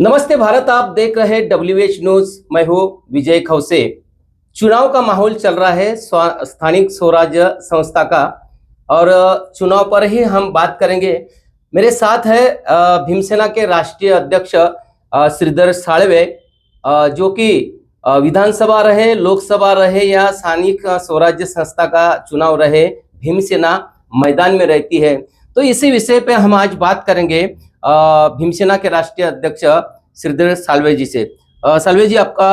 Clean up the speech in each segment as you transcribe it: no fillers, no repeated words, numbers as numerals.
नमस्ते भारत, आप देख रहे हैं WH न्यूज। मैं हूं विजय खौसे। चुनाव का माहौल चल रहा है स्थानिक स्वराज्य संस्था का, और चुनाव पर ही हम बात करेंगे। मेरे साथ है भीमसेना के राष्ट्रीय अध्यक्ष श्रीधर साळवे, जो कि विधानसभा रहे, लोकसभा रहे या स्थानिक स्वराज्य संस्था का चुनाव रहे, भीमसेना मैदान में रहती है। तो इसी विषय पे हम आज बात करेंगे भीमसेना के राष्ट्रीय अध्यक्ष श्रीधर साळवे जी से। साळवे जी, आपका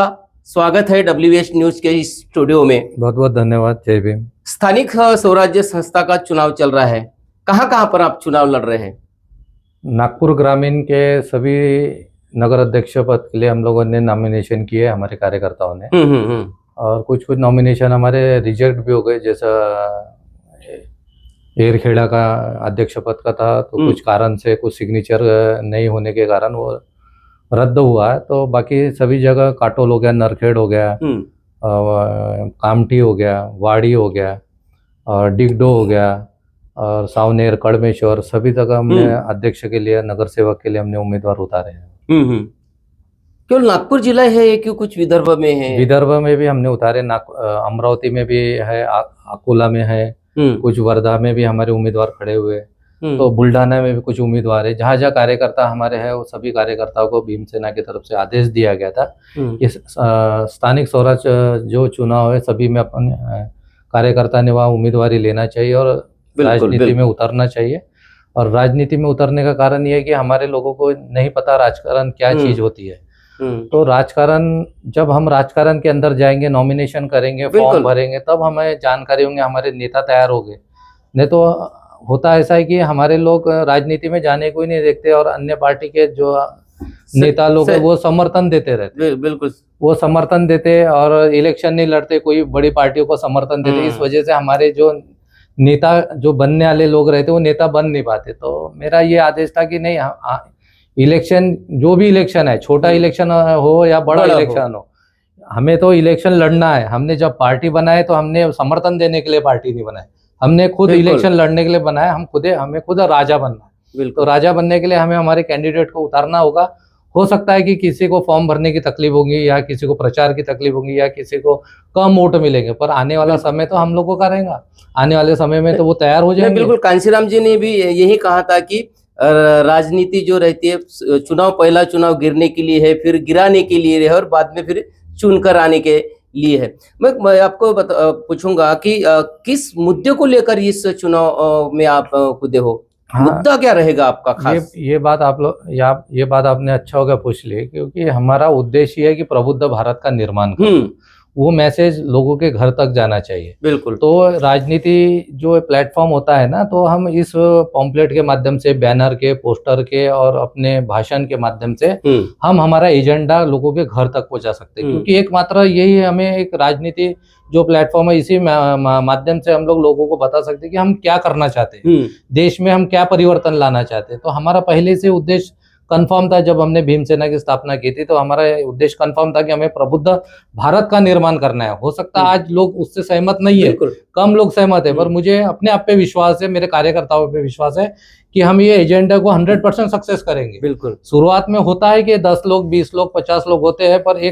स्वागत है WH न्यूज के इस स्टूडियो में। बहुत बहुत धन्यवाद। जय भीम। स्थानिक स्वराज्य संस्था का चुनाव चल रहा है, कहाँ कहाँ पर आप चुनाव लड़ रहे हैं? नागपुर ग्रामीण के सभी नगर अध्यक्ष पद के लिए हम लोगों ने नॉमिनेशन किए, हमारे कार्यकर्ताओं ने। और कुछ नॉमिनेशन हमारे रिजेक्ट भी हो गए, जैसा एरखेड़ा का अध्यक्ष पद का था, तो कुछ कारण से कुछ सिग्नेचर नहीं होने के कारण वो रद्द हुआ है। तो बाकी सभी जगह काटोल हो गया, नरखेड़ हो गया, कामठी हो गया, वाड़ी हो गया, और डिगडो हो गया, और सावनेर, कड़मेश्वर, सभी जगह हमने अध्यक्ष के लिए, नगर सेवक के लिए हमने उम्मीदवार उतारे हैं। केवल नागपुर जिला है कि कुछ विदर्भ में है? विदर्भ में भी हमने उतारे, अमरावती में भी है, अकोला में है, कुछ वर्धा में भी हमारे उम्मीदवार खड़े हुए, तो बुल्ढाना में भी कुछ उम्मीदवार है। जहाँ जहाँ कार्यकर्ता हमारे हैं, वो सभी कार्यकर्ताओं को भीमसेना की तरफ से आदेश दिया गया था कि स्थानिक स्वराज जो चुनाव है, सभी में अपने कार्यकर्ता ने वहाँ उम्मीदवारी लेना चाहिए और राजनीति में उतरना चाहिए। और राजनीति में उतरने का कारण ये है कि हमारे लोगों को नहीं पता राजकारण क्या चीज होती है। तो राजकारण, जब हम राजकारण के अंदर जाएंगे, नॉमिनेशन करेंगे, फॉर्म भरेंगे, तब हमें जानकारी होंगे, हमारे नेता तैयार हो गए। नहीं तो होता ऐसा है कि हमारे लोग राजनीति में जाने को ही नहीं देखते, और अन्य पार्टी के जो नेता लोग हैं वो समर्थन देते रहते। बिल्कुल, वो समर्थन देते और इलेक्शन नहीं लड़ते, कोई बड़ी पार्टियों को समर्थन देते। इस वजह से हमारे जो नेता, जो बनने वाले लोग रहते, वो नेता बन नहीं पाते। तो मेरा ये आदेश था कि नहीं, इलेक्शन, जो भी इलेक्शन है, छोटा इलेक्शन हो या बड़ा इलेक्शन हो, हमें तो इलेक्शन लड़ना है। हमने जब पार्टी बनाए तो हमने समर्थन देने के लिए पार्टी नहीं बनाई, हमने खुद इलेक्शन लड़ने के लिए बनाया। हमें खुद राजा बनना है। तो राजा बनने के लिए हमें हमारे कैंडिडेट को उतारना होगा। हो सकता है कि किसी को फॉर्म भरने की तकलीफ होगी, या किसी को प्रचार की तकलीफ होगी, या किसी को कम वोट मिलेंगे, पर आने वाला समय तो हम लोगों का रहेगा। आने वाले समय में तो वो तैयार हो जाएंगे। बिल्कुल, कांशीराम जी ने भी यही कहा था कि राजनीति जो रहती है, चुनाव, पहला चुनाव गिरने के लिए है, फिर गिराने के लिए है, और बाद में फिर चुनकर आने के लिए है। मैं आपको पूछूंगा कि किस मुद्दे को लेकर इस चुनाव में आप कूदे हो? मुद्दा क्या रहेगा आपका खास? ये बात ये बात आपने अच्छा होगा पूछ ली, क्योंकि हमारा उद्देश्य ये है कि प्रबुद्ध भारत का निर्माण करना। वो मैसेज लोगों के घर तक जाना चाहिए। बिल्कुल। तो राजनीति जो प्लेटफॉर्म होता है ना, तो हम इस पॉम्पलेट के माध्यम से, बैनर के, पोस्टर के और अपने भाषण के माध्यम से हम हमारा एजेंडा लोगों के घर तक पहुंचा सकते हैं। क्योंकि एकमात्र यही हमें एक राजनीति जो प्लेटफॉर्म है, इसी माध्यम से हम लोग लोगों को बता सकते हैं कि हम क्या करना चाहते हैं, देश में हम क्या परिवर्तन लाना चाहते हैं। तो हमारा पहले से उद्देश्य कंफर्म था। जब हमने भीमसेना की स्थापना की थी, तो हमारा उद्देश्य कंफर्म था कि हमें प्रबुद्ध भारत का निर्माण करना है। हो सकता है आज लोग उससे सहमत नहीं है, कम लोग सहमत है, पर मुझे अपने आप पे विश्वास है, मेरे कार्यकर्ताओं पे विश्वास है कि हम ये एजेंडा को 100% सक्सेस करेंगे। बिल्कुल। शुरुआत में होता है कि 10 लोग, 20 लोग, 50 लोग होते हैं, पर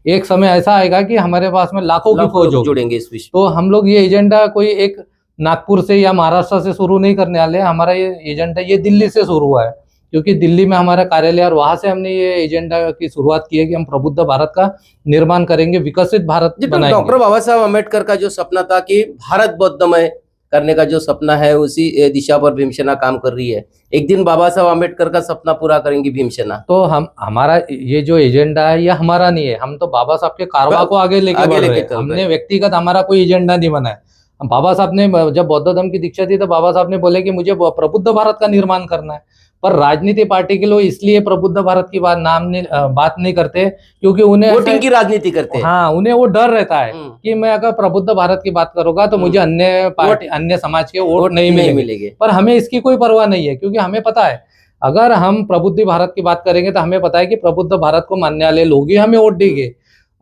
एक समय ऐसा आएगा कि हमारे पास में लाखों की फौज जुड़ेंगे इस विषय। तो हम लोग ये एजेंडा कोई एक नागपुर से या महाराष्ट्र से शुरू नहीं करने वाले। हमारा ये एजेंडा ये दिल्ली से शुरू हुआ है, क्योंकि दिल्ली में हमारा कार्यालय, और वहां से हमने ये एजेंडा की शुरुआत की है कि हम प्रबुद्ध भारत का निर्माण करेंगे, विकसित भारत बनाएंगे। डॉक्टर बाबा साहब अम्बेडकर का जो सपना था कि भारत बौद्धमय करने का जो सपना है, उसी दिशा पर भीमसेना काम कर रही है। एक दिन बाबा साहब अम्बेडकर का सपना पूरा करेंगी भीमसेना। तो हमारा ये जो एजेंडा है, ये हमारा नहीं है। हम तो बाबा साहब के कारवा को आगे लेके बढ़ रहे हैं। हमने व्यक्तिगत हमारा कोई एजेंडा नहीं बनाया। बाबा साहब ने, जब बौद्ध धर्म की दीक्षा थी, तो बाबा साहब ने बोले कि मुझे प्रबुद्ध भारत का निर्माण करना है। पर राजनीति पार्टी के लोग इसलिए प्रबुद्ध भारत की बात नहीं करते, क्योंकि उन्हें वोटिंग की राजनीति करते हैं। हाँ, उन्हें वो डर रहता है कि मैं अगर प्रबुद्ध भारत की बात करूंगा तो मुझे अन्य पार्टी, अन्य समाज के वोट नहीं मिलेंगे। पर हमें इसकी कोई परवाह नहीं है, क्योंकि हमें पता है अगर हम प्रबुद्ध भारत की बात करेंगे तो हमें पता है कि प्रबुद्ध भारत को मानने वाले लोग ही हमें वोट देंगे।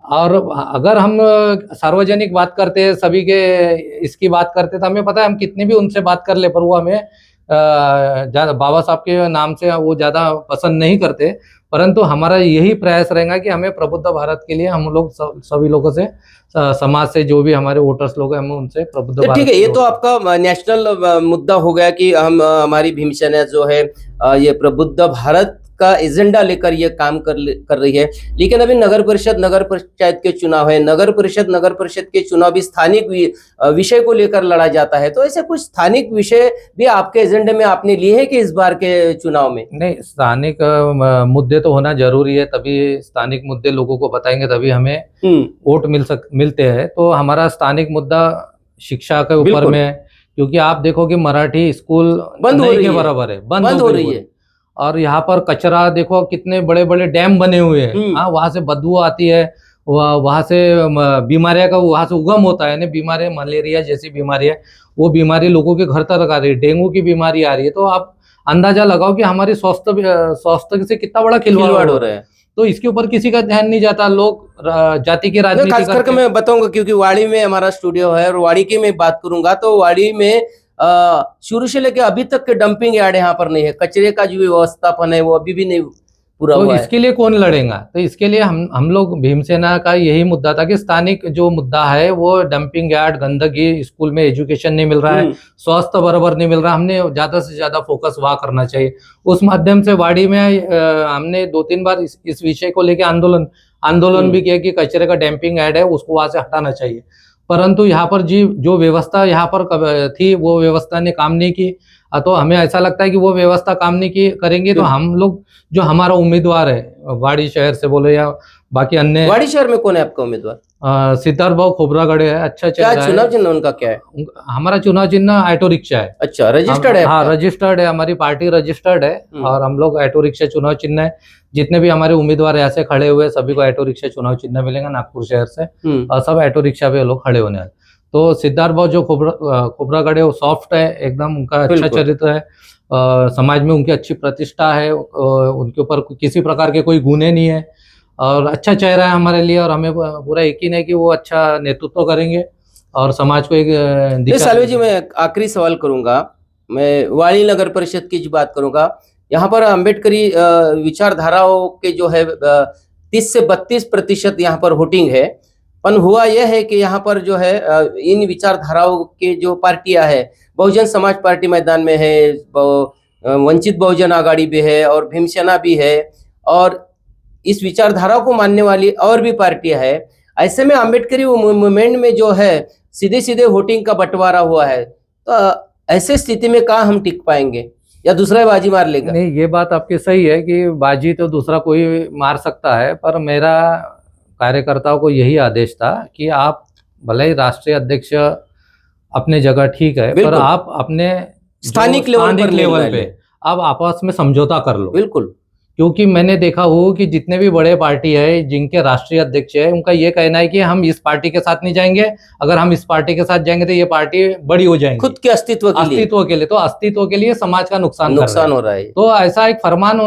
और अगर हम सार्वजनिक बात करते हैं, सभी के इसकी बात करते, तो हमें पता है हम कितनी भी उनसे बात कर ले, पर वो हमें बाबा साहब के नाम से वो ज्यादा पसंद नहीं करते, परंतु हमारा यही प्रयास रहेगा कि हमें प्रबुद्ध भारत के लिए हम लोग सभी लोगों से, समाज से जो भी हमारे वोटर्स लोग हैं, हम उनसे प्रबुद्ध भारत। ठीक है, ये तो आपका नेशनल मुद्दा हो गया कि हम हमारी भीमसेना जो है ये प्रबुद्ध भारत का एजेंडा लेकर ये काम कर रही है। लेकिन अभी नगर पंचायत के चुनाव है, नगर परिषद के चुनाव भी स्थानिक विषय को लेकर लड़ा जाता है, तो ऐसे कुछ स्थानिक विषय भी आपके एजेंडे में आपने लिए हैं कि इस बार के चुनाव में? नहीं, स्थानिक मुद्दे तो होना जरूरी है, तभी स्थानिक मुद्दे लोगों को बताएंगे, तभी हमें वोट मिलते हैं। तो हमारा स्थानिक मुद्दा शिक्षा के ऊपर में है, क्योंकि आप देखो कि मराठी स्कूल बंद हो रही के बराबर है, बंद हो रही है। और यहाँ पर कचरा देखो, कितने बड़े बड़े डैम बने हुए हैं, हाँ, वहां से बदबू आती है, वहां से बीमारियां का वहां से उगम होता है ना, बीमारी, मलेरिया जैसी बीमारी है, वो बीमारी लोगों के घर तक आ रही है, डेंगू की बीमारी आ रही है। तो आप अंदाजा लगाओ कि हमारी स्वास्थ्य से कितना बड़ा खिलवाड़ हो रहा है। तो इसके ऊपर किसी का ध्यान नहीं जाता, लोग जाति की राजनीति खास करके मैं बताऊंगा, क्योंकि वाड़ी में हमारा स्टूडियो है और वाड़ी की मैं बात करूंगा, तो वाड़ी में शुरू से लेकर अभी तक के डंपिंग यार्ड यहाँ पर नहीं है, कचरे का जो व्यवस्थापन है वो अभी भी नहीं पूरा हुआ है। इसके लिए कौन लड़ेगा? तो इसके लिए हम लोग भीमसेना का यही मुद्दा था कि स्थानिक जो मुद्दा है वो डंपिंग यार्ड, गंदगी, स्कूल में एजुकेशन नहीं मिल रहा है, स्वास्थ्य बराबर नहीं मिल रहा, हमने ज्यादा से ज्यादा फोकस वहां करना चाहिए। उस माध्यम से वाड़ी में हमने 2-3 बार इस विषय को लेकर आंदोलन भी किया कि कचरे का डंपिंग यार्ड है उसको वहां से हटाना चाहिए, परंतु यहाँ पर जो व्यवस्था यहाँ पर थी वो व्यवस्था ने काम नहीं की। तो हमें ऐसा लगता है कि वो व्यवस्था काम नहीं करेंगे तो हम लोग, जो हमारा उम्मीदवार है वाड़ी शहर से बोले या बाकी अन्य, वाड़ी शहर में कौन है आपका उम्मीदवार? सिद्धार्थ भाव खोबरागढ़े है, अच्छा चल रहा है। चुनाव चिन्ह उनका क्या है? हमारा चुनाव चिन्ह ऑटो रिक्शा है। अच्छा, रजिस्टर्ड है? हाँ, रजिस्टर्ड है, हमारी पार्टी रजिस्टर्ड है और हम लोग ऑटो रिक्शा चुनाव चिन्ह है। जितने भी हमारे उम्मीदवार ऐसे खड़े हुए सभी को ऑटो रिक्शा चुनाव चिन्ह मिलेगा नागपुर शहर से, और सब ऑटो रिक्शा पे लोग खड़े होने वाले। तो सिद्धार्थ भाव जो खोबरागढ़े, वो सॉफ्ट है एकदम, उनका अच्छा चरित्र है, समाज में उनकी अच्छी प्रतिष्ठा है, उनके ऊपर किसी प्रकार के कोई गुने नहीं है और अच्छा चेहरा है हमारे लिए, और हमें पूरा यकीन है कि वो अच्छा नेतृत्व करेंगे और समाज को एक सालवे जी, मैं आखिरी सवाल करूंगा, मैं वाड़ी नगर परिषद की बात करूंगा। यहाँ पर अम्बेडकरी विचारधाराओं के जो है 30 से 32% यहाँ पर वोटिंग है, पर हुआ यह है कि यहाँ पर जो है इन विचारधाराओं के जो पार्टियां है, बहुजन समाज पार्टी मैदान में है, वंचित बहुजन आघाड़ी भी है और भीमसेना भी है, और इस विचारधारा को मानने वाली और भी पार्टियां है। ऐसे में अम्बेडकरी मूवमेंट में जो है सीधे सीधे वोटिंग का बंटवारा हुआ है, तो ऐसे स्थिति में कहाँ हम टिक पाएंगे, या दूसरा बाजी मार लेगा? नहीं, ये बात आपकी सही है कि बाजी तो दूसरा कोई मार सकता है, पर मेरा कार्यकर्ताओं को यही आदेश था कि आप भले ही राष्ट्रीय अध्यक्ष अपने जगह ठीक है, पर आप अपने स्थानिक लेवल पे आप आपस में समझौता कर लो। बिल्कुल, क्योंकि मैंने देखा हो कि जितने भी बड़े पार्टी है जिनके राष्ट्रीय अध्यक्ष है, उनका ये कहना है कि हम इस पार्टी के साथ नहीं जाएंगे, अगर हम इस पार्टी के साथ जाएंगे तो ये पार्टी बड़ी हो जाएंगी खुद के अस्तित्व के लिए। तो अस्तित्व के लिए समाज का नुकसान हो रहा है। तो ऐसा एक फरमान,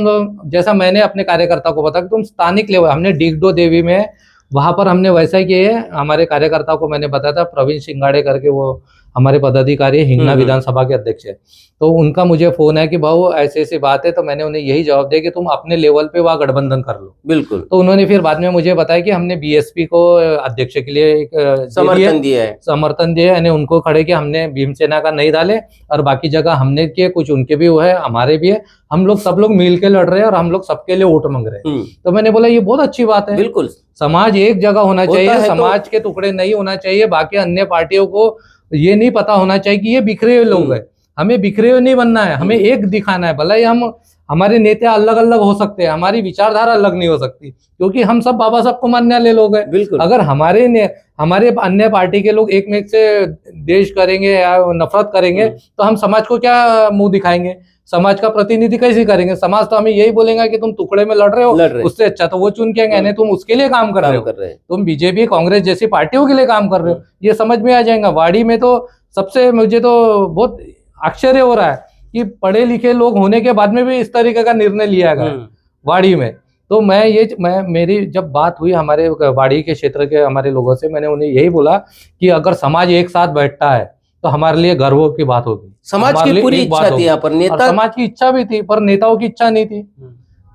जैसा मैंने अपने कार्यकर्ता को बताया कि तुम स्थानिक लेवल, हमने डिगडो देवी में वहां पर हमने वैसा ही किया है। हमारे कार्यकर्ताओं को मैंने बताया था, प्रवीण सिंगाड़े करके वो हमारे पदाधिकारी हिंगना विधानसभा के अध्यक्ष है, तो उनका मुझे फोन है कि भाऊ ऐसी ऐसी बात है, तो मैंने उन्हें यही जवाब दिया कि तुम अपने लेवल पे वहाँ गठबंधन कर लो। बिल्कुल। तो उन्होंने फिर बाद में मुझे बताया कि हमने बीएसपी को अध्यक्ष के लिए एक समर्थन दिया है, यानी उनको खड़े कि हमने भीमसेना का नहीं डाले और बाकी जगह हमने किए, कुछ उनके भी वो है, हमारे भी है, हम लोग सब लोग मिल के लड़ रहे हैं और हम लोग सबके लिए वोट मांग रहे हैं। तो मैंने बोला ये बहुत अच्छी बात है। बिल्कुल, समाज एक जगह होना चाहिए, समाज के टुकड़े नहीं होना चाहिए। बाकी अन्य पार्टियों को ये नहीं पता होना चाहिए कि ये बिखरे हुए लोग हैं, हमें बिखरे हुए नहीं बनना है, हमें एक दिखाना है। भले ही हमारे नेता अलग अलग हो सकते हैं, हमारी विचारधारा अलग नहीं हो सकती, क्योंकि हम सब बाबा साहब को मानने वाले लोग हैं। अगर हमारे अन्य पार्टी के लोग एक में एक से देश करेंगे या नफरत करेंगे तो हम समाज को क्या मुंह दिखाएंगे, समाज का प्रतिनिधि कैसे करेंगे? समाज तो हमें यही बोलेगा कि तुम टुकड़े में लड़ रहे हो, उससे अच्छा तो वो चुन के आएंगे, तुम उसके लिए काम कर रहे हो, तुम बीजेपी कांग्रेस जैसी पार्टियों के लिए काम कर रहे हो, ये समझ में आ जाएगा। वाड़ी में तो सबसे मुझे तो बहुत आश्चर्य हो रहा है कि पढ़े लिखे लोग होने के बाद में भी इस तरीके का निर्णय लिया गया वाड़ी में। तो मेरी जब बात हुई हमारे वाड़ी के क्षेत्र के हमारे लोगों से, मैंने उन्हें यही बोला कि अगर समाज एक साथ बैठता है तो हमारे लिए गर्व की बात होगी। समाज की पूरी इच्छा थी यहाँ पर, नेता समाज की इच्छा भी थी पर नेताओं की इच्छा नहीं थी।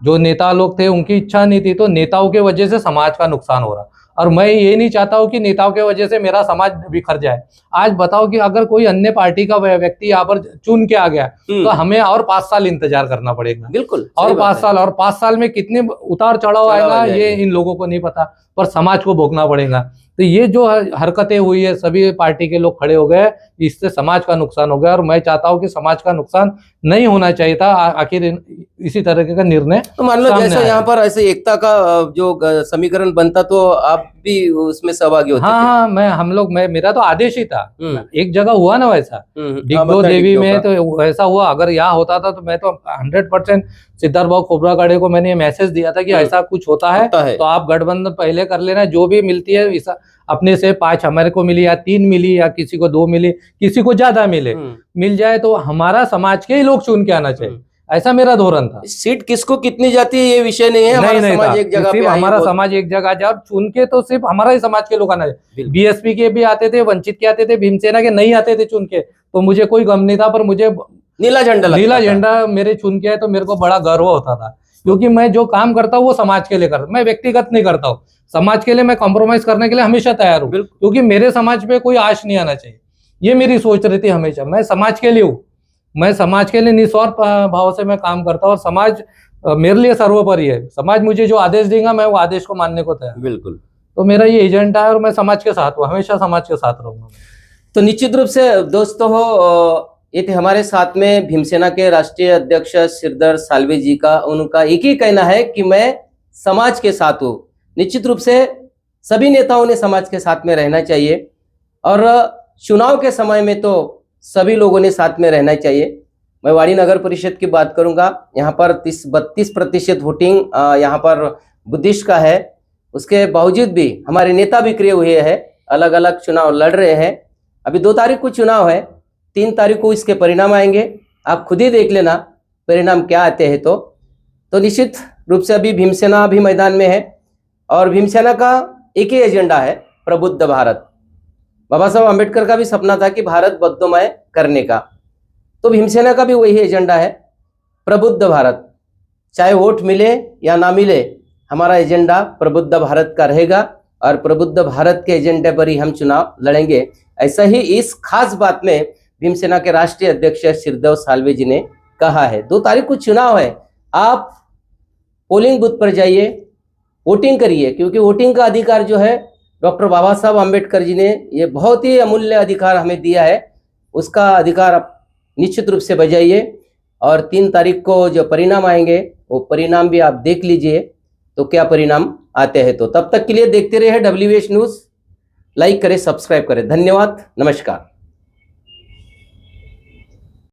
जो नेता लोग थे उनकी इच्छा नहीं थी, तो नेताओं के वजह से समाज का नुकसान हो रहा। और मैं ये नहीं चाहता हूँ कि नेताओं के वजह से मेरा समाज बिखर जाए। आज बताओ कि अगर कोई अन्य पार्टी का व्यक्ति यहाँ पर चुन के आ गया तो हमें और 5 साल इंतजार करना पड़ेगा। बिल्कुल, और 5 साल में कितने उतार चढ़ाव आएगा ये इन लोगों को नहीं पता, पर समाज को भोगना पड़ेगा। तो ये जो हरकतें हुई है, सभी पार्टी के लोग खड़े हो गए, इससे समाज का नुकसान हो गया। और मैं चाहता हूँ कि समाज का नुकसान नहीं होना चाहिए था। आखिर इसी तरह का निर्णय तो मान लो जैसे यहाँ पर ऐसे एकता का जो समीकरण बनता तो आप भी उसमें सहभागी होते। हाँ, मेरा तो आदेश ही था। एक जगह हुआ ना वैसा, डिगबो देवी में तो वैसा हुआ। अगर यहाँ होता था तो मैं तो 100% सिद्धार्थ भाऊ खोबरागड़े को मैंने मैसेज दिया था कि ऐसा कुछ होता है तो आप गठबंधन पहले कर लेना, जो भी मिलती है अपने से 5 हमारे को मिली या 3 मिली या किसी को 2 मिली, किसी को ज्यादा मिल जाए तो हमारा समाज के ही लोग चुन के आना चाहिए, ऐसा मेरा धोरण था। सीट किसको कितनी जाती है ये विषय नहीं है, हमारा समाज एक जगह पे, हमारा समाज एक जगह जाए, चुन के तो सिर्फ हमारा ही समाज के लोग आना चाहिए। बीएसपी के भी आते थे, वंचित के आते थे, भीमसेना के नहीं आते थे चुन के, तो मुझे कोई गम नहीं था। पर मुझे नीला झंडा मेरे चुन के है तो मेरे को बड़ा गर्व होता था, क्योंकि मैं जो काम करता हूँ वो समाज के लिए करता हूँ, मैं व्यक्तिगत नहीं करता हूँ। समाज के लिए मैं कॉम्प्रोमाइज करने के लिए हमेशा तैयार हूँ, क्योंकि मेरे समाज पे कोई आश नहीं आना चाहिए। ये मेरी सोच रहती है हमेशा। मैं समाज के लिए हूँ, मैं समाज के लिए निस्वार्थ भाव से मैं काम करता हूँ और समाज मेरे लिए सर्वोपरि है। समाज मुझे जो आदेश देगा मैं वो आदेश को मानने को तैयार। बिल्कुल, तो मेरा ये एजेंडा है और मैं समाज के साथ हूँ, हमेशा समाज के साथ रहूंगा। तो निश्चित रूप से दोस्तों ये थे हमारे साथ में भीमसेना के राष्ट्रीय अध्यक्ष श्रीधर साल्वे जी का। उनका एक ही कहना है कि मैं समाज के साथ हूँ। निश्चित रूप से सभी नेताओं ने समाज के साथ में रहना चाहिए और चुनाव के समय में तो सभी लोगों ने साथ में रहना चाहिए। मैं वाड़ी नगर परिषद की बात करूंगा, यहाँ पर 32% वोटिंग यहाँ पर बुद्धिस्ट का है। उसके बावजूद भी हमारे नेता भी बिखरे हुए हैं, अलग अलग चुनाव लड़ रहे हैं। अभी 2 तारीख को चुनाव है, 3 तारीख को इसके परिणाम आएंगे। आप खुद ही देख लेना परिणाम क्या आते हैं। तो निश्चित रूप से अभी भीमसेना भी मैदान में है और भीमसेना का एक ही एजेंडा है, प्रबुद्ध भारत। बाबा साहब अम्बेडकर का भी सपना था कि भारत बौद्धमय करने का, तो भीमसेना का भी वही एजेंडा है, प्रबुद्ध भारत। चाहे वोट मिले या ना मिले, हमारा एजेंडा प्रबुद्ध भारत का रहेगा और प्रबुद्ध भारत के एजेंडे पर ही हम चुनाव लड़ेंगे। ऐसा ही इस खास बात में भीमसेना के राष्ट्रीय अध्यक्ष श्रीधर साल्वे जी ने कहा है। 2 तारीख को चुनाव है, आप पोलिंग बूथ पर जाइए, वोटिंग करिए, क्योंकि वोटिंग का अधिकार जो है डॉक्टर बाबा साहब अम्बेडकर जी ने ये बहुत ही अमूल्य अधिकार हमें दिया है, उसका अधिकार आप निश्चित रूप से बजाइए। और 3 तारीख को जो परिणाम आएंगे वो परिणाम भी आप देख लीजिए तो क्या परिणाम आते हैं। तो तब तक के लिए देखते रहे WH न्यूज़, लाइक करें, सब्सक्राइब करें। धन्यवाद, नमस्कार।